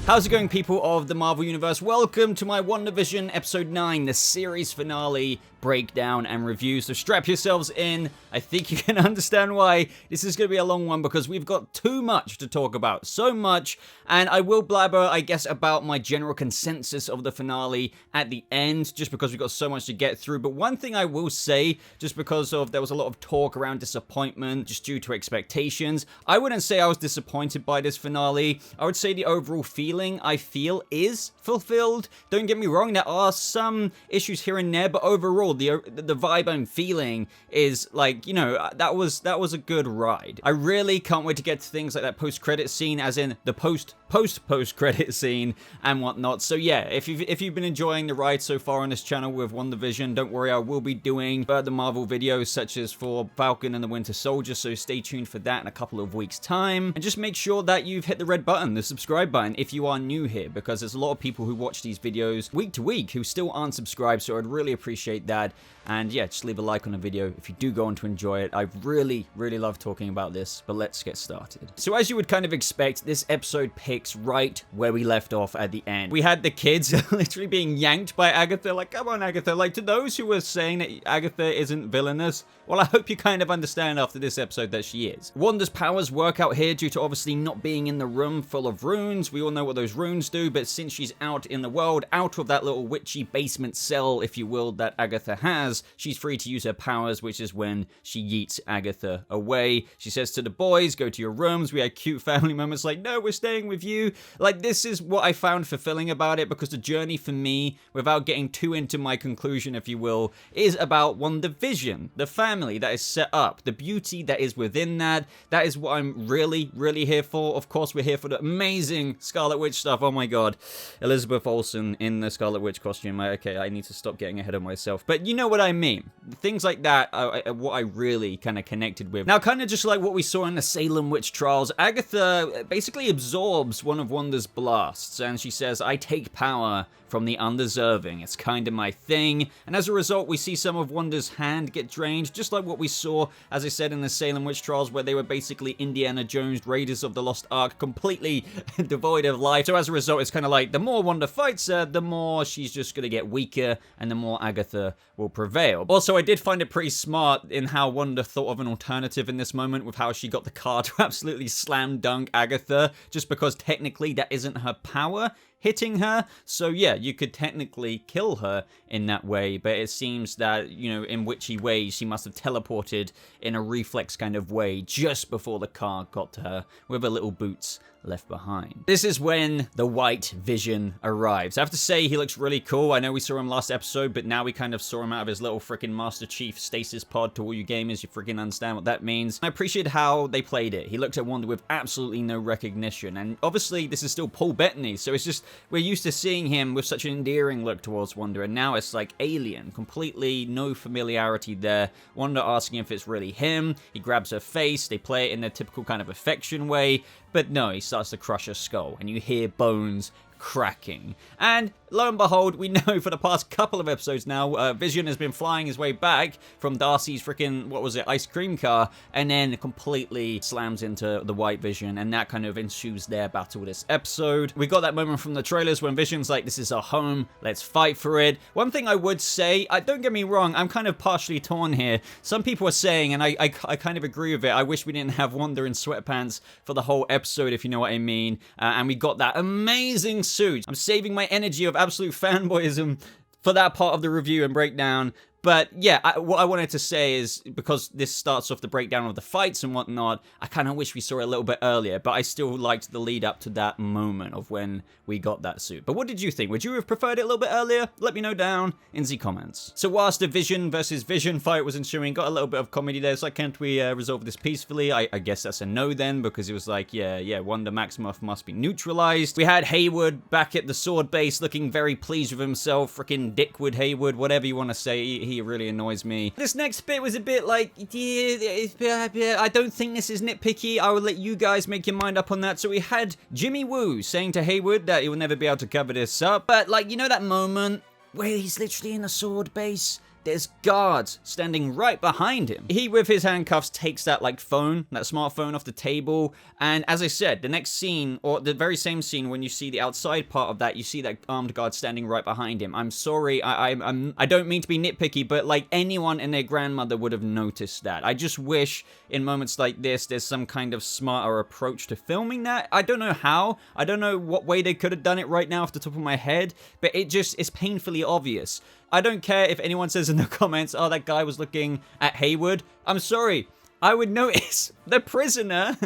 How's it going, people of the Marvel Universe? Welcome to my WandaVision Episode 9, the series finale breakdown and review. So strap yourselves in. I think you can understand why this is going to be a long one, because we've got too much to talk about. So much. And I will blabber, I guess, about my general consensus of the finale at the end, just because we've got so much to get through. But one thing I will say, just because there was a lot of talk around disappointment, just due to expectations, I wouldn't say I was disappointed by this finale. I would say the overall feeling I feel is fulfilled. Don't get me wrong, there are some issues here and there, but overall, the vibe I'm feeling is like, you know, that was a good ride. I really can't wait to get to things like that post-credit scene, as in the post-credit scene and whatnot. So yeah, if you've been enjoying the ride so far on this channel with WandaVision, don't worry, I will be doing further Marvel videos such as for Falcon and the Winter Soldier, so stay tuned for that in a couple of weeks' time. And just make sure that you've hit the red button, the subscribe button, if you are new here, because there's a lot of people who watch these videos week to week who still aren't subscribed, so I'd really appreciate that. And yeah, just leave a like on the video if you do go on to enjoy it. I really love talking about this, but let's get started. So as you would kind of expect, this episode picks right where we left off at the end. We had the kids literally being yanked by Agatha, like, come on, Agatha. Like, to those who were saying that Agatha isn't villainous, well, I hope you kind of understand after this episode that she is. Wanda's powers work out here due to obviously not being in the room full of runes. We all know what those runes do, but since she's out in the world, out of that little witchy basement cell, if you will, that Agatha has, she's free to use her powers, which is when she yeets Agatha away. She says to the boys, go to your rooms. We had cute family moments like, no, we're staying with you. Like, this is what I found fulfilling about it, because the journey for me, without getting too into my conclusion, if you will, is about WandaVision, the family that is set up, the beauty that is within that. That is what I'm really here for. Of course, we're here for the amazing Scarlet Witch stuff. Oh my god, Elizabeth Olsen in the Scarlet Witch costume. Okay, I need to stop getting ahead of myself, but you know what I mean. Things like that are what I really kind of connected with. Now, kind of just like what we saw in the Salem Witch Trials, Agatha basically absorbs one of Wanda's blasts, and she says, I take power from the undeserving. It's kind of my thing. And as a result, we see some of Wanda's hand get drained, just like what we saw, as I said, in the Salem Witch Trials, where they were basically Indiana Jones, Raiders of the Lost Ark, completely devoid of life. So as a result, it's kind of like the more Wanda fights her, the more she's just going to get weaker, and the more Agatha will prevail. Also, I did find it pretty smart in how Wanda thought of an alternative in this moment, with how she got the car to absolutely slam dunk Agatha, just because technically that isn't her power hitting her. So yeah, you could technically kill her in that way, but it seems that, you know, in witchy ways, she must have teleported in a reflex kind of way just before the car got to her, with her little boots left behind. This is when the White Vision arrives. I have to say, he looks really cool. I know we saw him last episode, but now we kind of saw him out of his little freaking Master Chief stasis pod. To all you gamers, you freaking understand what that means. I appreciate how they played it. He looked at Wanda with absolutely no recognition, and obviously this is still Paul Bettany, so it's just, we're used to seeing him with such an endearing look towards Wanda, and now it's like alien, completely no familiarity there. Wanda asking if it's really him. He grabs her face. They play it in their typical kind of affection way, but no, he starts to crush her skull, and you hear bones cracking. And lo and behold, we know for the past couple of episodes now, Vision has been flying his way back from Darcy's freaking, what was it, ice cream car, and then completely slams into the White Vision, and that kind of ensues their battle this episode. We got that moment from the trailers when Vision's like, this is our home, let's fight for it. One thing I would say, don't get me wrong, I'm kind of partially torn here. Some people are saying, and I kind of agree with it, I wish we didn't have Wanda in sweatpants for the whole episode, if you know what I mean, and we got that amazing suit. I'm saving my energy of absolute fanboyism for that part of the review and breakdown. But yeah, what I wanted to say is, because this starts off the breakdown of the fights and whatnot, I kind of wish we saw it a little bit earlier, but I still liked the lead up to that moment of when we got that suit. But what did you think? Would you have preferred it a little bit earlier? Let me know down in the comments. So whilst the Vision versus Vision fight was ensuing, got a little bit of comedy there. So can't we resolve this peacefully? I guess that's a no then, because it was like, yeah, Wanda Maximoff must be neutralized. We had Hayward back at the sword base looking very pleased with himself. Freaking Dickwood Hayward, whatever you want to say. He really annoys me. This next bit was a bit like, I don't think this is nitpicky. I will let you guys make your mind up on that. So we had Jimmy Woo saying to Hayward that he will never be able to cover this up. But like, you know that moment where he's literally in the sword base? there's guards standing right behind him. He, with his handcuffs, takes that phone, that smartphone off the table, and as I said, the next scene, or the very same scene when you see the outside part of that, you see that armed guard standing right behind him. I'm sorry, I don't mean to be nitpicky, but anyone and their grandmother would have noticed that. I just wish in moments like this, there's some kind of smarter approach to filming that. I don't know how. I don't know what way they could have done it right now off the top of my head, but it's painfully obvious. I don't care if anyone says in the comments, oh, that guy was looking at Hayward. I'm sorry. I would notice the prisoner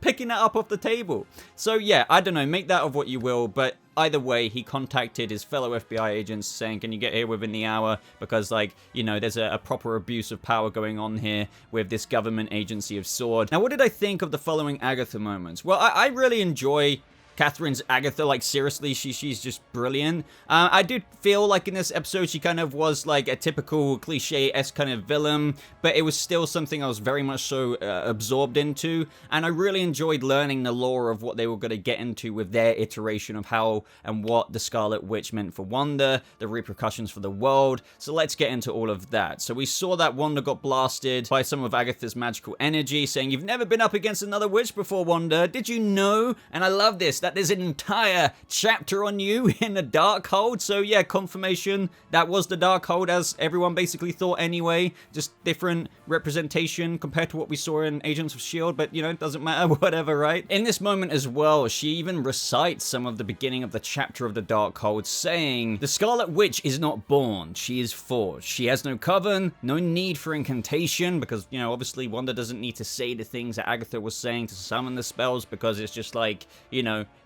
picking that up off the table. So yeah, I don't know, make that of what you will, but either way, he contacted his fellow FBI agents saying, can you get here within the hour? Because, there's a proper abuse of power going on here with this government agency of S.W.O.R.D. Now, what did I think of the following Agatha moments? Well, I really enjoy Catherine's Agatha. Seriously, she's just brilliant. I did feel like in this episode she kind of was a typical cliche-esque kind of villain, but it was still something I was very much so absorbed into, and I really enjoyed learning the lore of what they were going to get into with their iteration of how and what the Scarlet Witch meant for Wanda, the repercussions for the world. So let's get into all of that. So we saw that Wanda got blasted by some of Agatha's magical energy, saying, you've never been up against another witch before, Wanda. Did you know? And I love this, that there's an entire chapter on you in the Darkhold. So yeah, confirmation that was the Darkhold, as everyone basically thought anyway. Just different representation compared to what we saw in Agents of S.H.I.E.L.D., but it doesn't matter, whatever, right? In this moment as well, she even recites some of the beginning of the chapter of the Darkhold, saying, the Scarlet Witch is not born, she is forged. She has no coven, no need for incantation, because, obviously Wanda doesn't need to say the things that Agatha was saying to summon the spells, because it's just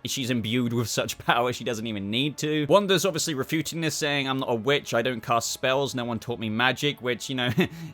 she's imbued with such power, she doesn't even need to. Wanda's obviously refuting this, saying, I'm not a witch, I don't cast spells, no one taught me magic, which,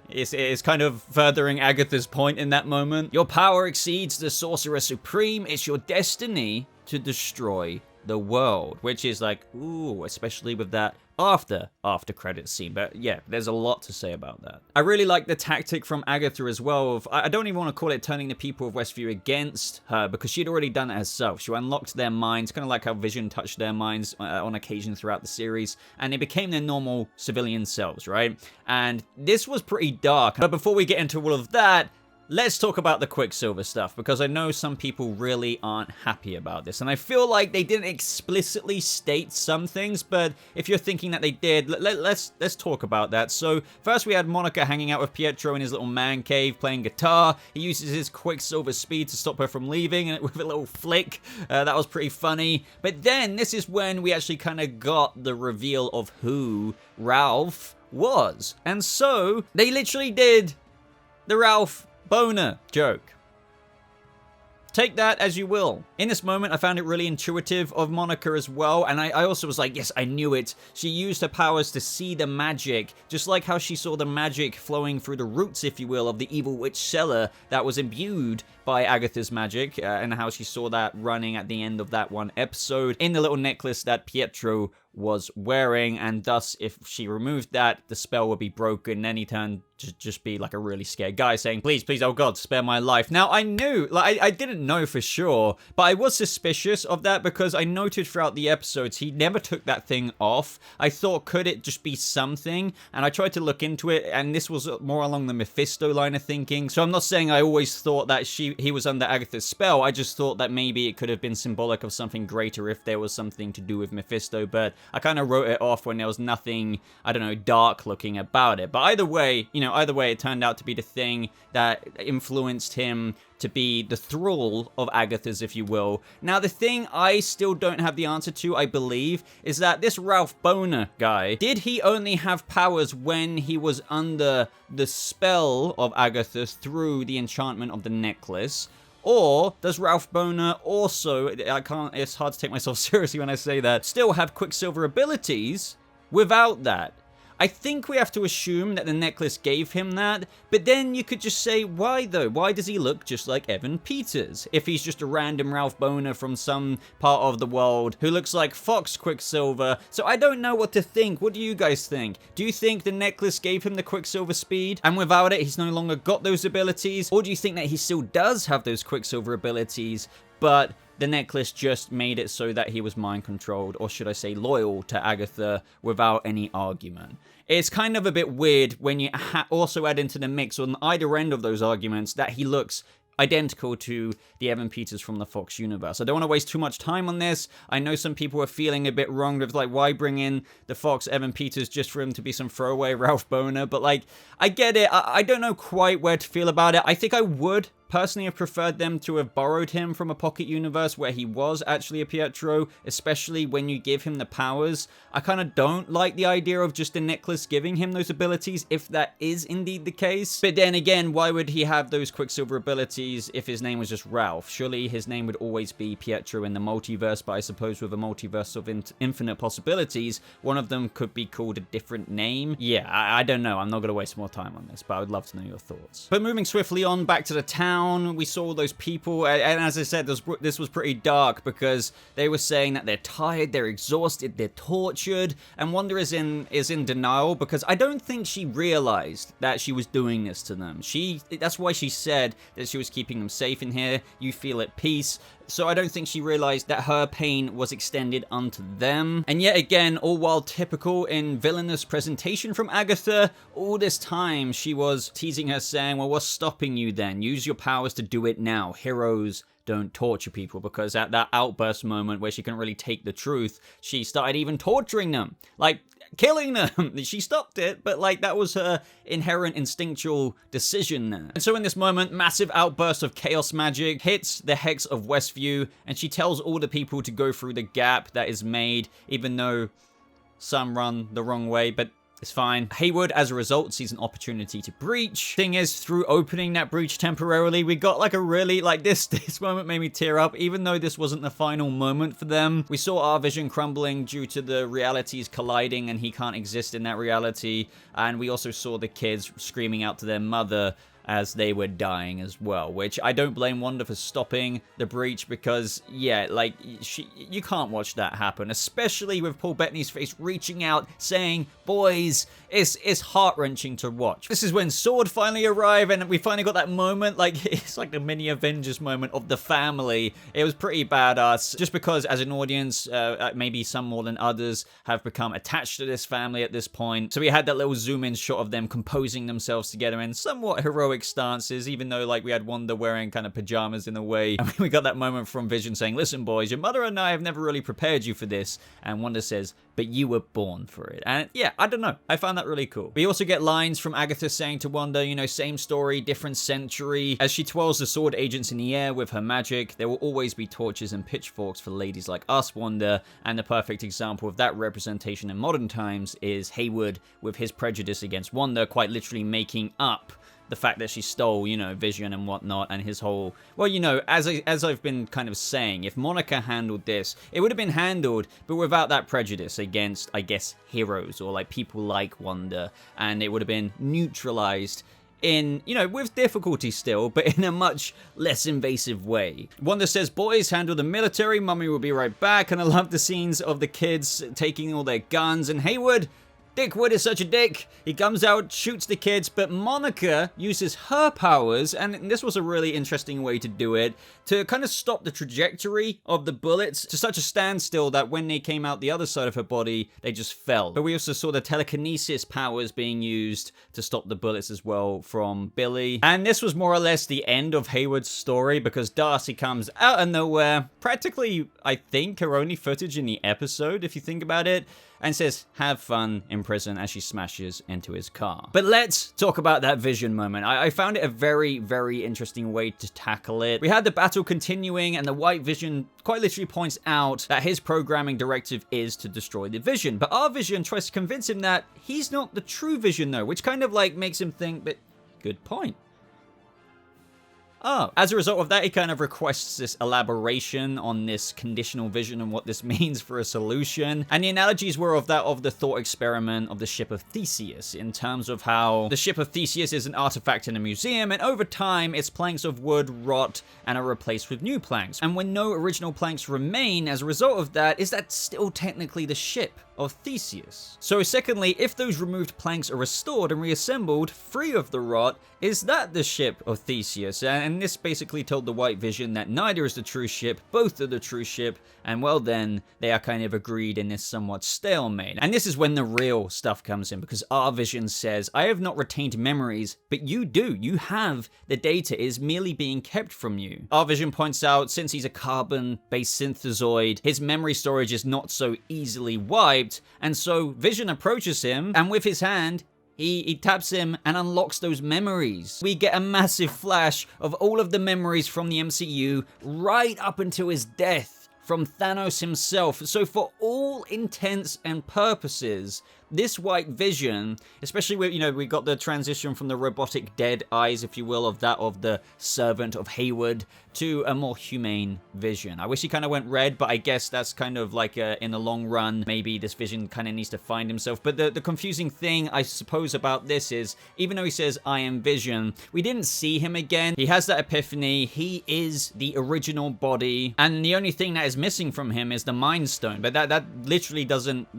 is kind of furthering Agatha's point in that moment. Your power exceeds the Sorcerer Supreme, it's your destiny to destroy the world, which is ooh, especially with that after credits scene. But yeah, there's a lot to say about that. I really like the tactic from Agatha as well of, I don't even want to call it turning the people of Westview against her, because she'd already done it herself. She unlocked their minds, kind of like how Vision touched their minds on occasion throughout the series, and they became their normal civilian selves, right? And this was pretty dark. But before we get into all of that, let's talk about the Quicksilver stuff, because I know some people really aren't happy about this, and I feel like they didn't explicitly state some things, but if you're thinking that they did, let's talk about that. So first we had Monica hanging out with Pietro in his little man cave playing guitar. He uses his Quicksilver speed to stop her from leaving, and with a little flick. That was pretty funny. But then this is when we actually kind of got the reveal of who Ralph was, and so they literally did the Ralph Boner joke. Take that as you will. In this moment, I found it really intuitive of Monica as well, and I also was like, yes, I knew it. She used her powers to see the magic, just like how she saw the magic flowing through the roots, if you will, of the evil witch cellar that was imbued by Agatha's magic, and how she saw that running at the end of that one episode in the little necklace that Pietro was wearing, and thus if she removed that, the spell would be broken. Then he turned to just be like a really scared guy saying, please, please, oh god, spare my life. Now I knew, I didn't know for sure, but I was suspicious of that, because I noted throughout the episodes he never took that thing off. I thought, could it just be something? And I tried to look into it, and this was more along the Mephisto line of thinking. So I'm not saying I always thought that he was under Agatha's spell. I just thought that maybe it could have been symbolic of something greater if there was something to do with Mephisto, but I kind of wrote it off when there was nothing, I don't know, dark looking about it. But either way, it turned out to be the thing that influenced him to be the thrall of Agatha's, if you will. Now, the thing I still don't have the answer to, I believe, is that this Ralph Boner guy, did he only have powers when he was under the spell of Agatha through the enchantment of the necklace? Or does Ralph Boner also, it's hard to take myself seriously when I say that, still have Quicksilver abilities without that? I think we have to assume that the necklace gave him that, but then you could just say, why though? Why does he look just like Evan Peters? If he's just a random Ralph Boner from some part of the world who looks like Fox Quicksilver. So I don't know what to think. What do you guys think? Do you think the necklace gave him the Quicksilver speed, and without it he's no longer got those abilities? Or do you think that he still does have those Quicksilver abilities, but the necklace just made it so that he was mind controlled, or should I say loyal to Agatha without any argument. It's kind of a bit weird when you also add into the mix on either end of those arguments that he looks identical to the Evan Peters from the Fox universe. I don't want to waste too much time on this. I know some people are feeling a bit wrong with, like, why bring in the Fox Evan Peters just for him to be some throwaway Ralph Boner, but, like, I get it. I don't know quite where to feel about it. I think I would personally have preferred them to have borrowed him from a pocket universe where he was actually a Pietro, especially when you give him the powers. I kind of don't like the idea of just a necklace giving him those abilities, if that is indeed the case. But then again, why would he have those Quicksilver abilities if his name was just Ralph? Surely his name would always be Pietro in the multiverse, but I suppose with a multiverse of infinite possibilities, one of them could be called a different name. Yeah, I don't know. I'm not going to waste more time on this, but I would love to know your thoughts. But moving swiftly on back to the town, we saw all those people, and as I said, this was pretty dark because they were saying that they're tired, they're exhausted, they're tortured, and Wanda is in denial because I don't think she realized that she was doing this to them. That's why she said that she was keeping them safe in here. You feel at peace. So I don't think she realized that her pain was extended unto them. And yet again, all while typical in villainous presentation from Agatha, all this time she was teasing her, saying, well, what's stopping you then? Use your powers to do it now. Heroes don't torture people, because at that outburst moment where she couldn't really take the truth, she started even torturing them, like killing them. She stopped it, but like that was her inherent instinctual decision there. And so in this moment, massive outburst of chaos magic hits the Hex of Westview, and she tells all the people to go through the gap that is made, even though some run the wrong way, but it's fine. Hayward, as a result, sees an opportunity to breach. Thing is, through opening that breach temporarily, we got like a really, like this moment made me tear up, even though this wasn't the final moment for them. We saw our vision crumbling due to the realities colliding and he can't exist in that reality. And we also saw the kids screaming out to their mother as they were dying as well, which I don't blame Wanda for stopping the breach because, yeah, like, you can't watch that happen, especially with Paul Bettany's face reaching out, saying, boys, it's heart-wrenching to watch. This is when Sword finally arrived, and we finally got that moment, like, it's like the mini Avengers moment of the family. It was pretty badass, just because as an audience, maybe some more than others have become attached to this family at this point. So we had that little zoom-in shot of them composing themselves together in somewhat heroic stances, even though like we had Wanda wearing kind of pajamas in a way. And we got that moment from Vision saying, listen boys, your mother and I have never really prepared you for this. And Wanda says, but you were born for it. And yeah, I don't know. I found that really cool. We also get lines from Agatha saying to Wanda, you know, same story, different century. As she twirls the sword agents in the air with her magic, there will always be torches and pitchforks for ladies like us, Wanda. And the perfect example of that representation in modern times is Hayward with his prejudice against Wanda, quite literally making up the fact that she stole, you know, Vision and whatnot, and his whole, well, you know, as I've been kind of saying, if Monica handled this, it would have been handled, but without that prejudice against, I guess, heroes or like people like Wanda, and it would have been neutralized in, you know, with difficulty still, but in a much less invasive way. Wanda says, boys, handle the military, Mummy will be right back, and I love the scenes of the kids taking all their guns, and Hayward, Dickwood is such a dick. He comes out, shoots the kids, but Monica uses her powers, and this was a really interesting way to do it, to kind of stop the trajectory of the bullets to such a standstill that when they came out the other side of her body, they just fell. But we also saw the telekinesis powers being used to stop the bullets as well from Billy. And this was more or less the end of Hayward's story because Darcy comes out of nowhere, practically, I think, her only footage in the episode, if you think about it, and says, have fun in prison as she smashes into his car. But let's talk about that Vision moment. I found it a very, very interesting way to tackle it. We had the battle continuing, and the White Vision quite literally points out that his programming directive is to destroy the Vision. But our Vision tries to convince him that he's not the true Vision, though, which kind of like makes him think, but good point. Oh, as a result of that, he kind of requests this elaboration on this conditional vision and what this means for a solution. And the analogies were of that of the thought experiment of the ship of Theseus, in terms of how the ship of Theseus is an artifact in a museum, and over time, its planks of wood rot and are replaced with new planks. And when no original planks remain as a result of that, is that still technically the ship of Theseus? So secondly, if those removed planks are restored and reassembled free of the rot, is that the ship of Theseus? And and this basically told the White Vision that neither is the true ship, both are the true ship, and well then, they are kind of agreed in this somewhat stalemate. And this is when the real stuff comes in, because our Vision says, I have not retained memories, but you do. You have. The data is merely being kept from you. Our Vision points out, since he's a carbon-based synthezoid, his memory storage is not so easily wiped, and so Vision approaches him, and with his hand, he taps him and unlocks those memories. We get a massive flash of all of the memories from the MCU right up until his death from Thanos himself. So for all intents and purposes, this White Vision, especially with, we got the transition from the robotic dead eyes, if you will, of the servant of Hayward, to a more humane Vision. I wish he kind of went red, but I guess that's kind of like in the long run, maybe this Vision kind of needs to find himself. But the confusing thing, I suppose, about this is, even though he says, I am Vision, we didn't see him again. He has that epiphany. He is the original body, and the only thing that is missing from him is the Mind Stone. But that literally doesn't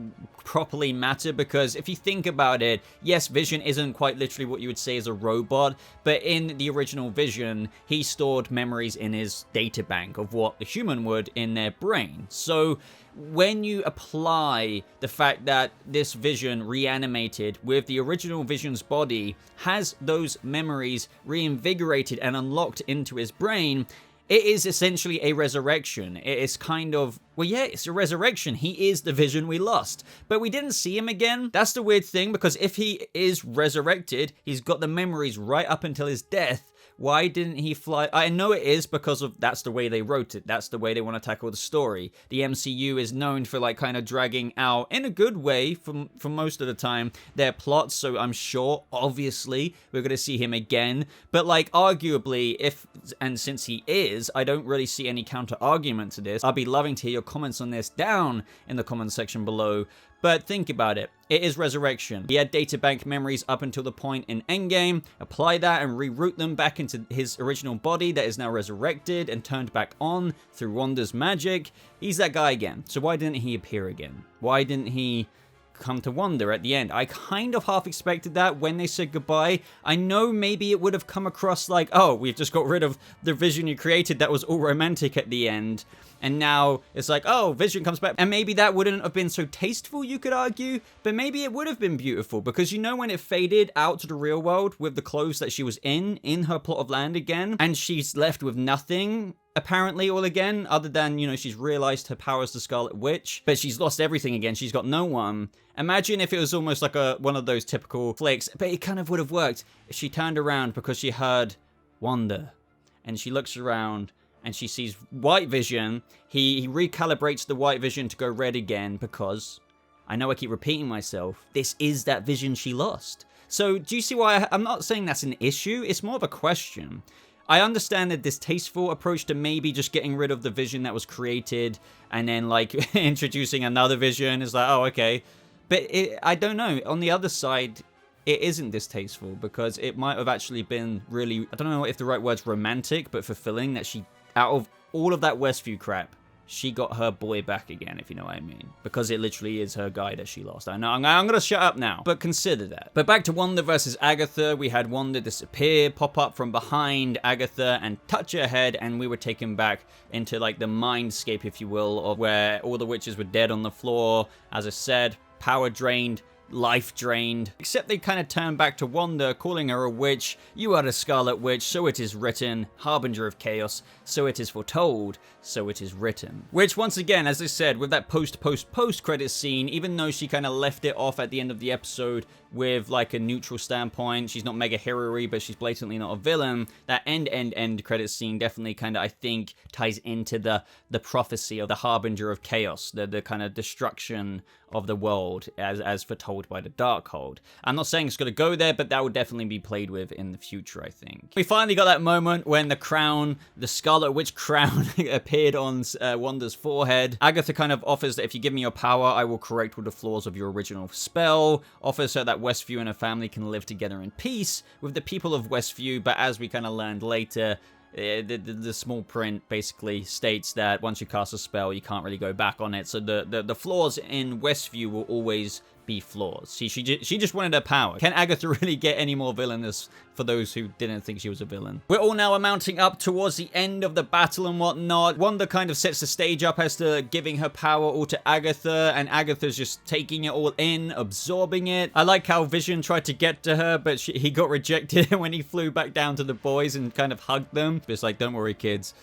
properly matter, because if you think about it, yes, Vision isn't quite literally what you would say is a robot, but in the original Vision, he stored memories in his data bank of what a human would in their brain. So when you apply the fact that this Vision reanimated with the original Vision's body has those memories reinvigorated and unlocked into his brain, it is essentially a resurrection. It is kind of, well, yeah, it's a resurrection. He is the Vision we lost, but we didn't see him again. That's the weird thing, because if he is resurrected, he's got the memories right up until his death. Why didn't he fly? I know it is because of that's the way they wrote it. That's the way they want to tackle the story. The MCU is known for like kind of dragging out, in a good way for most of the time, their plots. So I'm sure, obviously, we're going to see him again. But like arguably, if and since he is, I don't really see any counter argument to this. I'll be loving to hear your comments on this down in the comment section below. But think about it. It is resurrection. He had databank memories up until the point in Endgame. Apply that and reroute them back into his original body that is now resurrected and turned back on through Wanda's magic. He's that guy again. So why didn't he appear again? Why didn't he come to Wanda at the end? I kind of half expected that when they said goodbye. I know maybe it would have come across like, oh, we've just got rid of the Vision you created that was all romantic at the end. And now it's like, oh, Vision comes back. And maybe that wouldn't have been so tasteful, you could argue. But maybe it would have been beautiful. Because when it faded out to the real world with the clothes that she was in her plot of land again, and she's left with nothing, apparently, all again, other than, she's realized her power as the Scarlet Witch, but she's lost everything again. She's got no one. Imagine if it was almost like one of those typical flicks, but it kind of would have worked if she turned around because she heard Wanda, and she looks around and she sees White Vision. He recalibrates the White Vision to go red again, because I know I keep repeating myself, this is that Vision she lost. So do you see why I'm not saying that's an issue? It's more of a question. I understand the distasteful approach to maybe just getting rid of the Vision that was created and then like introducing another Vision is like, oh, okay. But I don't know. On the other side, it isn't distasteful, because it might have actually been really, I don't know if the right word's romantic, but fulfilling that she, out of all of that Westview crap, she got her boy back again, if you know what I mean. Because it literally is her guy that she lost. I know, I'm going to shut up now, but consider that. But back to Wanda versus Agatha, we had Wanda disappear, pop up from behind Agatha, and touch her head, and we were taken back into like the mindscape, if you will, of where all the witches were dead on the floor. As I said, power drained, life drained. Except they kind of turn back to Wanda, calling her a witch. You are the Scarlet Witch, so it is written. Harbinger of chaos, so it is foretold. So it is written. Which, once again, as I said, with that post-credit scene, even though she kind of left it off at the end of the episode with like a neutral standpoint, she's not mega hero-y, but she's blatantly not a villain, that end credit scene definitely kind of, I think, ties into the prophecy of the Harbinger of chaos, the kind of destruction of the world as foretold by the Darkhold. I'm not saying it's going to go there, but that would definitely be played with in the future, I think. We finally got that moment when the crown, the Scarlet Witch crown, appeared on Wanda's forehead. Agatha kind of offers that if you give me your power, I will correct all the flaws of your original spell. Offers her that Westview and her family can live together in peace with the people of Westview, but as we kind of learned later, the small print basically states that once you cast a spell, you can't really go back on it. So the flaws in Westview will always be flaws. She just wanted her power. Can Agatha really get any more villainous for those who didn't think she was a villain? We're all now mounting up towards the end of the battle and whatnot. Wanda kind of sets the stage up as to giving her power all to Agatha, and Agatha's just taking it all in, absorbing it. I like how Vision tried to get to her, but he got rejected when he flew back down to the boys and kind of hugged them. It's like, don't worry, kids.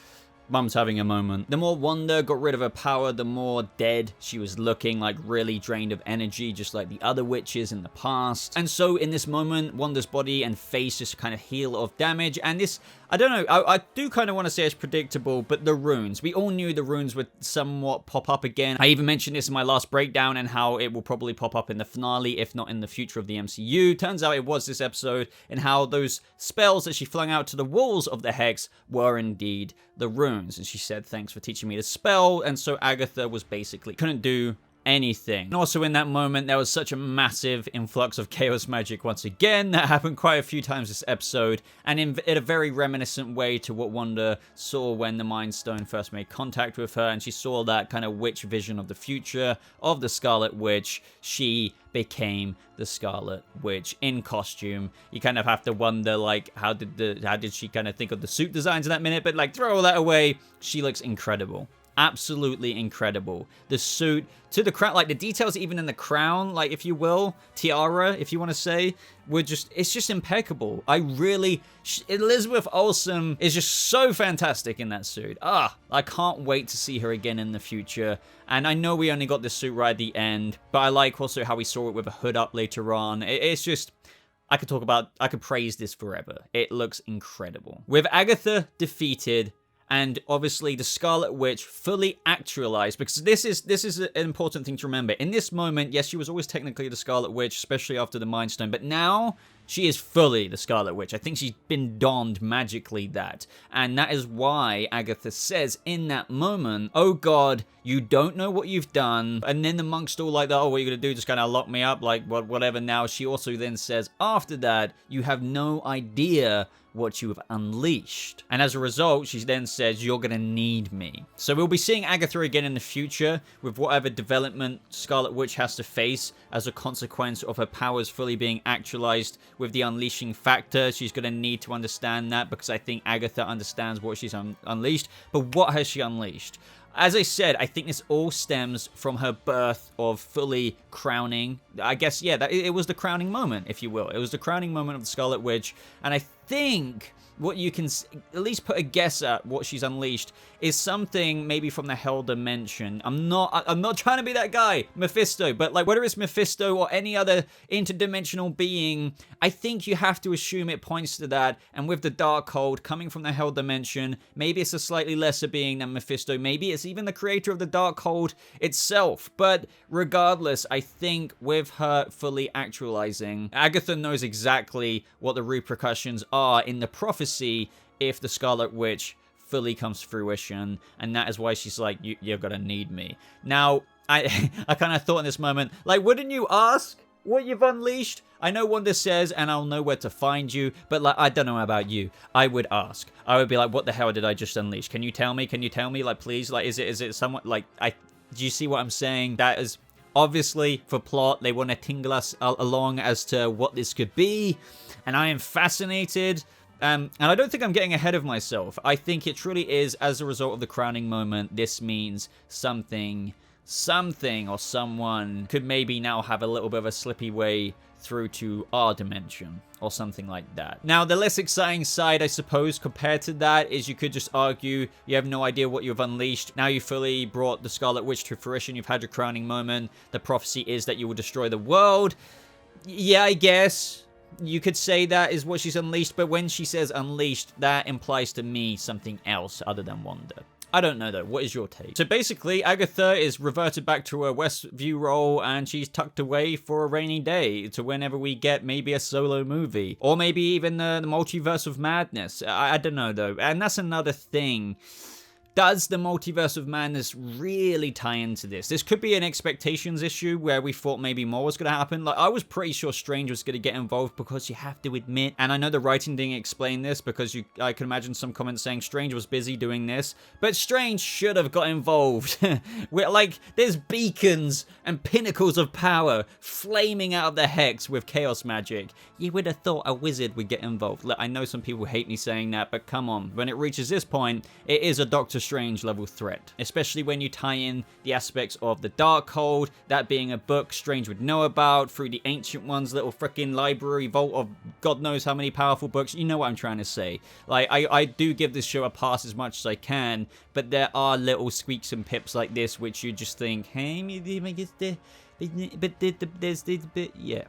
Mum's having a moment. The more Wanda got rid of her power, the more dead she was looking, like really drained of energy, just like the other witches in the past. And so in this moment, Wanda's body and face just kind of heal off damage. And this, I don't know, I do kind of want to say it's predictable, but the runes, we all knew the runes would somewhat pop up again. I even mentioned this in my last breakdown and how it will probably pop up in the finale, if not in the future of the MCU. Turns out it was this episode, and how those spells that she flung out to the walls of the Hex were indeed the runes. And she said, thanks for teaching me the spell. And so Agatha was basically couldn't do anything. And also in that moment, there was such a massive influx of chaos magic once again. That happened quite a few times this episode, and in a very reminiscent way to what Wanda saw when the Mind Stone first made contact with her, and she saw that kind of witch vision of the future of the Scarlet Witch. She became the Scarlet Witch in costume. You kind of have to wonder, like, how did she kind of think of the suit designs in that minute? But like, throw all that away. She looks incredible. Absolutely incredible. The suit to the crown, like the details even in the crown, like, if you will, tiara, if you want to say, it's just impeccable. Elizabeth Olsen is just so fantastic in that suit. I can't wait to see her again in the future. And I know we only got this suit right at the end, but I like also how we saw it with a hood up later on. It's just, I could praise this forever. It looks incredible. With Agatha defeated, and obviously the Scarlet Witch fully actualized, because this is an important thing to remember. In this moment, yes, she was always technically the Scarlet Witch, especially after the Mind Stone, but now she is fully the Scarlet Witch. I think she's been donned magically that. And that is why Agatha says in that moment, oh God, you don't know what you've done. And then the monk's all like, oh, what are you going to do? Just kind of lock me up? Like, whatever. Now she also then says, after that, you have no idea what you have unleashed. And as a result, she then says, you're gonna need me. So we'll be seeing Agatha again in the future with whatever development Scarlet Witch has to face as a consequence of her powers fully being actualized with the unleashing factor. She's gonna need to understand that, because I think Agatha understands what she's unleashed. But what has she unleashed? As I said, I think this all stems from her birth of fully crowning. I guess, yeah, it was the crowning moment, if you will. It was the crowning moment of the Scarlet Witch. And I think what you can at least put a guess at what she's unleashed is something maybe from the Hell Dimension. I'm not trying to be that guy, Mephisto, but like whether it's Mephisto or any other interdimensional being, I think you have to assume it points to that. And with the Darkhold coming from the Hell Dimension, maybe it's a slightly lesser being than Mephisto. Maybe it's even the creator of the Darkhold itself. But regardless, I think with her fully actualizing, Agatha knows exactly what the repercussions are in the prophecy if the Scarlet Witch fully comes to fruition, and that is why she's like, you're gonna need me. Now, I kind of thought in this moment, like, wouldn't you ask what you've unleashed? I know Wanda says, and I'll know where to find you, but like, I don't know about you. I would ask. I would be like, what the hell did I just unleash? Can you tell me? Can you tell me? Like, please, like, is it somewhat like, do you see what I'm saying? That is obviously for plot. They want to tingle us along as to what this could be, and I am fascinated. And I don't think I'm getting ahead of myself. I think it truly is, as a result of the crowning moment, this means something or someone could maybe now have a little bit of a slippy way through to our dimension or something like that. Now, the less exciting side, I suppose, compared to that is you could just argue you have no idea what you've unleashed. Now you fully brought the Scarlet Witch to fruition. You've had your crowning moment. The prophecy is that you will destroy the world. Yeah, I guess you could say that is what she's unleashed, but when she says unleashed, that implies to me something else other than Wanda. I don't know though. What is your take? So basically, Agatha is reverted back to her Westview role, and she's tucked away for a rainy day to whenever we get maybe a solo movie, or maybe even the multiverse of madness. I don't know though, and that's another thing. Does the Multiverse of Madness really tie into this? This could be an expectations issue where we thought maybe more was going to happen. Like, I was pretty sure Strange was going to get involved because you have to admit, and I know the writing didn't explain this because I can imagine some comments saying Strange was busy doing this, but Strange should have got involved. There's beacons and pinnacles of power flaming out of the hex with chaos magic. You would have thought a wizard would get involved. Look, I know some people hate me saying that, but come on. When it reaches this point, it is a Doctor Strange level threat, especially when you tie in the aspects of the Darkhold, that being a book Strange would know about, through the Ancient One's little freaking library vault of God knows how many powerful books. You know what I'm trying to say. Like, I do give this show a pass as much as I can, but there are little squeaks and pips like this which you just think, hey, yeah.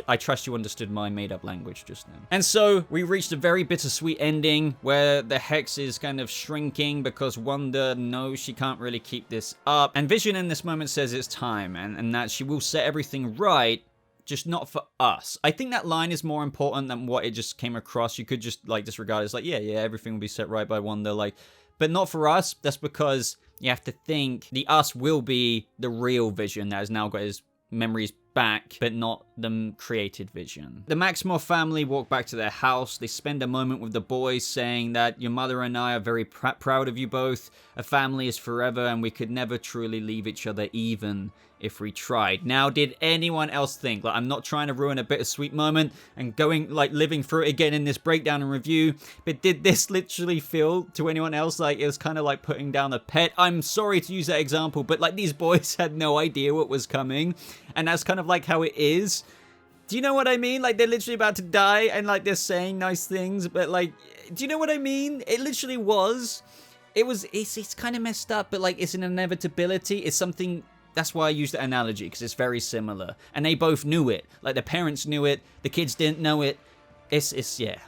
I trust you understood my made-up language just now. And so, we reached a very bittersweet ending where the hex is kind of shrinking because Wanda knows she can't really keep this up. And Vision in this moment says it's time, and that she will set everything right, just not for us. I think that line is more important than what it just came across. You could just, like, disregard it as like, yeah, everything will be set right by Wanda, like, but not for us. That's because you have to think the us will be the real Vision that has now got his memories back, but not the created Vision. The Maximoff family walk back to their house. They spend a moment with the boys saying that your mother and I are very proud of you both. A family is forever and we could never truly leave each other even if we tried. Now, did anyone else think, like, I'm not trying to ruin a bittersweet moment and living through it again in this breakdown and review, but did this literally feel to anyone else like it was kind of like putting down a pet? I'm sorry to use that example, but like these boys had no idea what was coming, and that's kind of like how it is. Do you know what I mean? Like, they're literally about to die and like they're saying nice things, but like, do you know what I mean? It literally was. It's kind of messed up, but like it's an inevitability. It's something. That's why I use the analogy, because it's very similar. And they both knew it. Like, the parents knew it. The kids didn't know it. Yeah.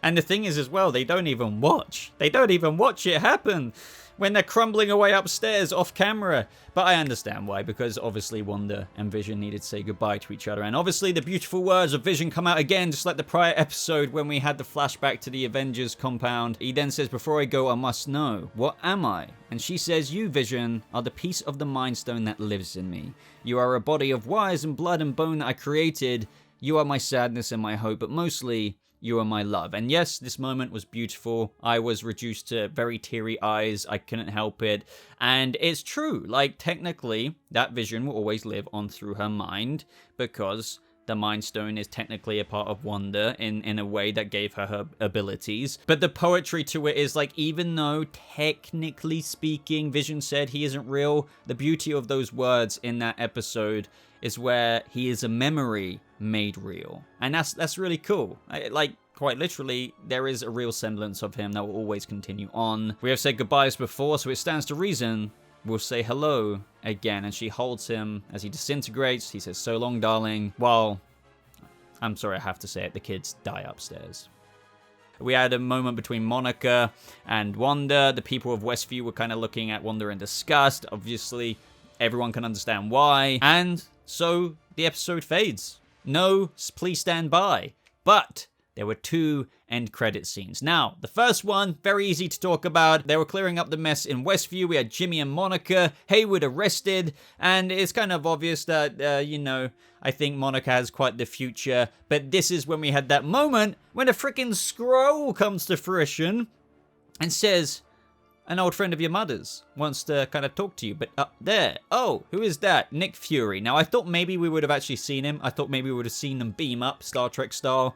And the thing is as well, they don't even watch. They don't even watch it happen when they're crumbling away upstairs off camera. But I understand why, because obviously Wanda and Vision needed to say goodbye to each other. And obviously the beautiful words of Vision come out again, just like the prior episode when we had the flashback to the Avengers compound. He then says, before I go, I must know, what am I? And she says, you, Vision, are the piece of the Mind Stone that lives in me. You are a body of wires and blood and bone that I created. You are my sadness and my hope, but mostly, you are my love. And yes, this moment was beautiful. I was reduced to very teary eyes. I couldn't help it. And it's true. Like, technically, that Vision will always live on through her mind because the Mind Stone is technically a part of Wanda in a way that gave her abilities. But the poetry to it is like, even though technically speaking, Vision said he isn't real, the beauty of those words in that episode is where he is a memory made real. And that's really cool. Like, quite literally, there is a real semblance of him that will always continue on. We have said goodbyes before, so it stands to reason we'll say hello again. And she holds him as he disintegrates. He says, so long, darling. While, I'm sorry, I have to say it, the kids die upstairs. We had a moment between Monica and Wanda. The people of Westview were kind of looking at Wanda in disgust. Obviously, everyone can understand why. And so the episode fades. No, please stand by. But there were two end credit scenes. Now, the first one, very easy to talk about. They were clearing up the mess in Westview. We had Jimmy and Monica, Hayward arrested, and it's kind of obvious that, I think Monica has quite the future. But this is when we had that moment when a freaking scroll comes to fruition and says, an old friend of your mother's wants to kind of talk to you, but up there. Oh, who is that? Nick Fury. Now, I thought maybe we would have actually seen him. I thought maybe we would have seen them beam up, Star Trek style.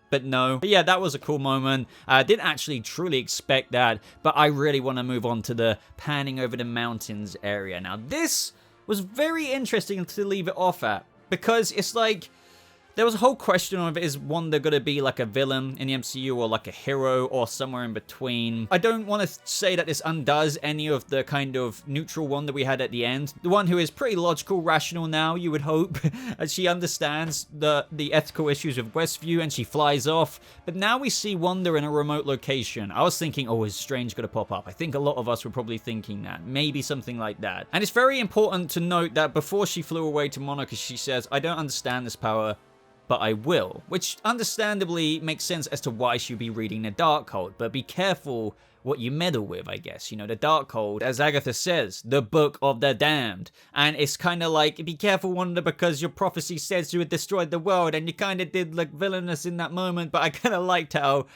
But no. But yeah, that was a cool moment. I didn't actually truly expect that, but I really want to move on to the panning over the mountains area. Now, this was very interesting to leave it off at, because it's like, there was a whole question of, is Wanda going to be like a villain in the MCU or like a hero or somewhere in between? I don't want to say that this undoes any of the kind of neutral Wanda we had at the end. The one who is pretty logical, rational now, you would hope, as she understands the ethical issues of Westview and she flies off. But now we see Wanda in a remote location. I was thinking, oh, is Strange going to pop up? I think a lot of us were probably thinking that. Maybe something like that. And it's very important to note that before she flew away to Monica, she says, I don't understand this power. but I will. Which understandably makes sense as to why she'd be reading the Darkhold, but be careful what you meddle with, I guess. You know, the Darkhold, as Agatha says, the book of the damned. And it's kind of like, be careful, Wanda, because your prophecy says you had destroyed the world, and you kind of did look villainous in that moment, but I kind of liked how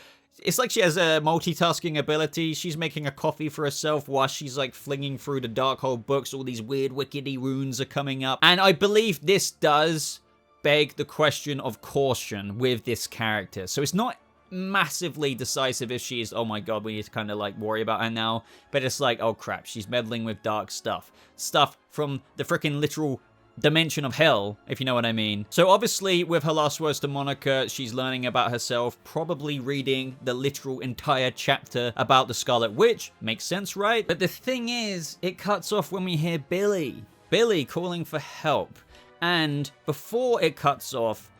it's like she has a multitasking ability. She's making a coffee for herself while she's like flinging through the Darkhold books. All these weird wickedy runes are coming up. And I believe this does beg the question of caution with this character. So it's not massively decisive if she is, oh my god, we need to kind of like worry about her now. But it's like, oh crap, she's meddling with dark stuff. Stuff from the freaking literal dimension of hell, if you know what I mean. So obviously, with her last words to Monica, she's learning about herself, probably reading the literal entire chapter about the Scarlet Witch. Makes sense, right? But the thing is, it cuts off when we hear Billy. Billy calling for help. And before it cuts off,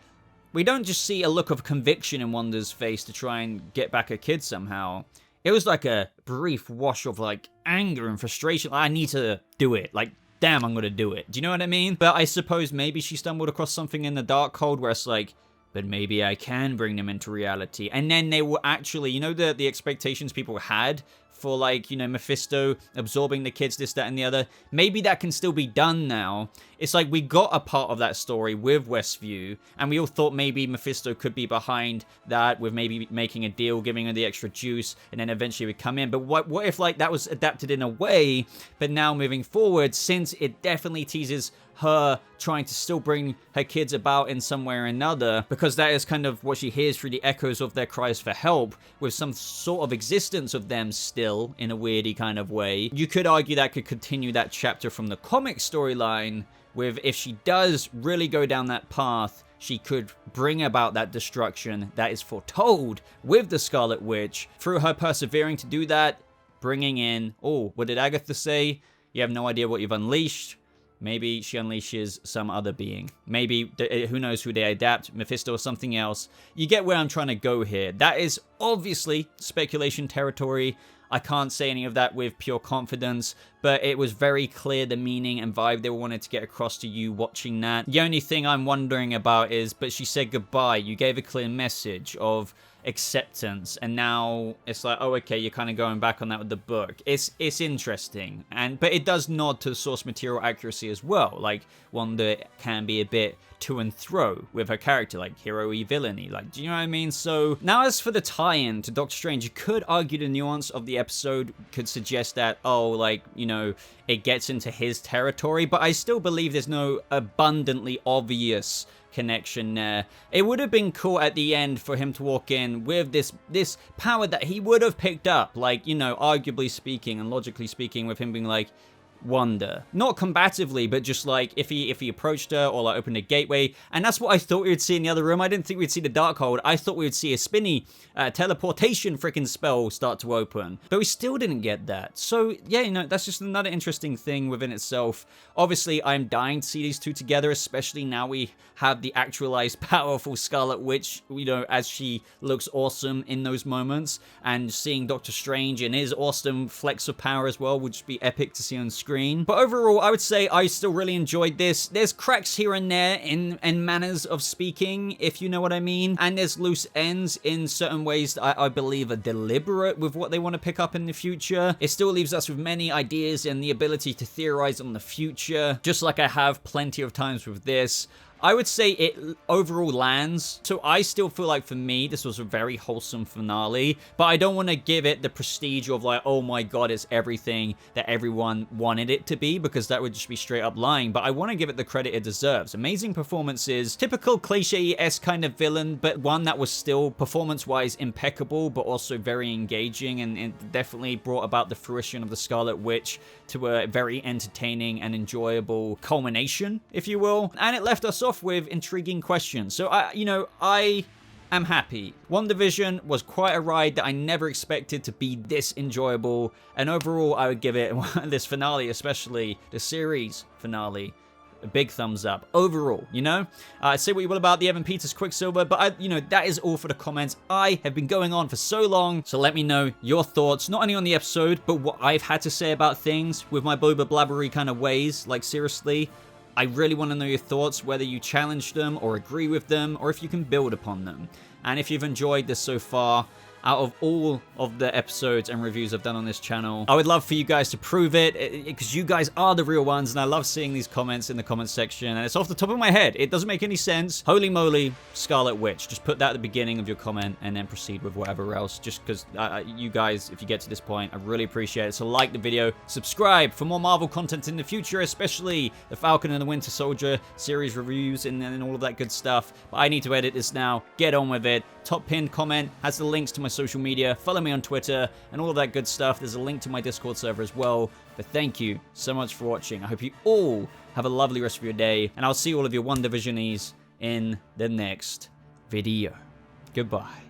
we don't just see a look of conviction in Wanda's face to try and get back her kid somehow. It was like a brief wash of like anger and frustration. I need to do it. Like, damn, I'm gonna do it. Do you know what I mean? But I suppose maybe she stumbled across something in the Darkhold where it's like, but maybe I can bring them into reality. And then they will actually, you know, the expectations people had for like, you know, Mephisto absorbing the kids, this, that, and the other. Maybe that can still be done now. It's like we got a part of that story with Westview, and we all thought maybe Mephisto could be behind that with maybe making a deal, giving her the extra juice, and then eventually would come in. But what if like that was adapted in a way, but now moving forward, since it definitely teases her trying to still bring her kids about in some way or another, because that is kind of what she hears through the echoes of their cries for help, with some sort of existence of them still in a weirdy kind of way. You could argue that could continue that chapter from the comic storyline, with if she does really go down that path, she could bring about that destruction that is foretold with the Scarlet Witch, through her persevering to do that, bringing in, oh, what did Agatha say? You have no idea what you've unleashed. Maybe she unleashes some other being. Maybe, who knows who they adapt, Mephisto or something else. You get where I'm trying to go here. That is obviously speculation territory. I can't say any of that with pure confidence, but it was very clear the meaning and vibe they wanted to get across to you watching that. The only thing I'm wondering about is, but she said goodbye. You gave a clear message of acceptance, and now it's like, oh, okay, you're kind of going back on that with the book. It's interesting, but it does nod to source material accuracy as well. Like, Wanda can be a bit to and fro with her character, like hero-y, villainy, like, do you know what I mean? So now, as for the tie-in to Doctor Strange, you could argue the nuance of the episode could suggest that, oh, like, you know, it gets into his territory, but I still believe there's no abundantly obvious connection there. It would have been cool at the end for him to walk in with this power that he would have picked up, like, you know, arguably speaking and logically speaking, with him being like, Wanda. Not combatively, but just like if he approached her or like opened a gateway. And that's what I thought we would see in the other room. I didn't think we'd see the Darkhold. I thought we would see a spinny teleportation freaking spell start to open. But we still didn't get that. So yeah, you know, that's just another interesting thing within itself. Obviously, I'm dying to see these two together, especially now we have the actualized powerful Scarlet Witch, you know, as she looks awesome in those moments. And seeing Doctor Strange in his awesome flex of power as well would just be epic to see on screen. But overall, I would say I still really enjoyed this. There's cracks here and there in manners of speaking, if you know what I mean. And there's loose ends in certain ways that I believe are deliberate with what they want to pick up in the future. It still leaves us with many ideas and the ability to theorize on the future, just like I have plenty of times with this. I would say it overall lands. So I still feel like, for me, this was a very wholesome finale, but I don't want to give it the prestige of like, oh my god, it's everything that everyone wanted it to be, because that would just be straight up lying. But I want to give it the credit it deserves. Amazing performances, typical cliche-esque kind of villain, but one that was still performance-wise impeccable, but also very engaging, and it definitely brought about the fruition of the Scarlet Witch to a very entertaining and enjoyable culmination, if you will. And it left us off with intriguing questions. So I am happy. WandaVision was quite a ride that I never expected to be this enjoyable, and overall I would give it, this finale, especially the series finale, a big thumbs up overall. You know, say what you will about the Evan Peters Quicksilver, but that is all for the comments. I have been going on for so long, so let me know your thoughts, not only on the episode, but what I've had to say about things with my boba blabbery kind of ways. Like, seriously, I really want to know your thoughts, whether you challenge them or agree with them, or if you can build upon them. And if you've enjoyed this so far, out of all of the episodes and reviews I've done on this channel, I would love for you guys to prove it, because you guys are the real ones, and I love seeing these comments in the comments section, and it's off the top of my head. It doesn't make any sense. Holy moly, Scarlet Witch. Just put that at the beginning of your comment, and then proceed with whatever else, just because you guys, if you get to this point, I really appreciate it. So like the video, subscribe for more Marvel content in the future, especially the Falcon and the Winter Soldier series reviews and all of that good stuff. But I need to edit this now. Get on with it. Top pinned comment has the links to my social media. Follow me on Twitter and all of that good stuff. There's a link to my Discord server as well. But thank you so much for watching. I hope you all have a lovely rest of your day, and I'll see all of your WandaVisionies in the next video. Goodbye.